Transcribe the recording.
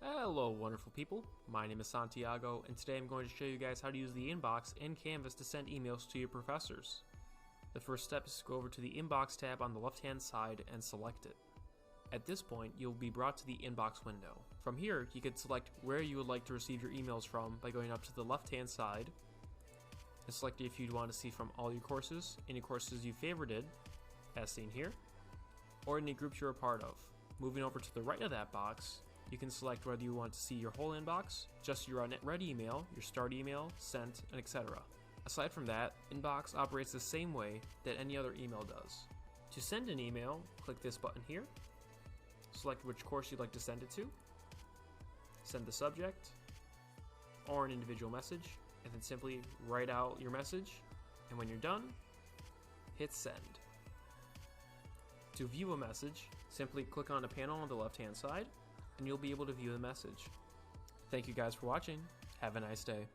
Hello wonderful people, my name is Santiago and today I'm going to show you guys how to use the inbox in Canvas to send emails to your professors. The first step is to go over to the inbox tab on the left hand side and select it. At this point you'll be brought to the inbox window. From here you can select where you would like to receive your emails from by going up to the left hand side and select if you'd want to see from all your courses, any courses you favorited, as seen here, or any groups you're a part of. Moving over to the right of that box, you can select whether you want to see your whole inbox, just your read email, your start email, sent, and etc. Aside from that, inbox operates the same way that any other email does. To send an email, click this button here, select which course you'd like to send it to, send the subject, or an individual message, and then simply write out your message, and when you're done, hit send. To view a message, simply click on a panel on the left hand side, and you'll be able to view the message. Thank you guys for watching. Have a nice day.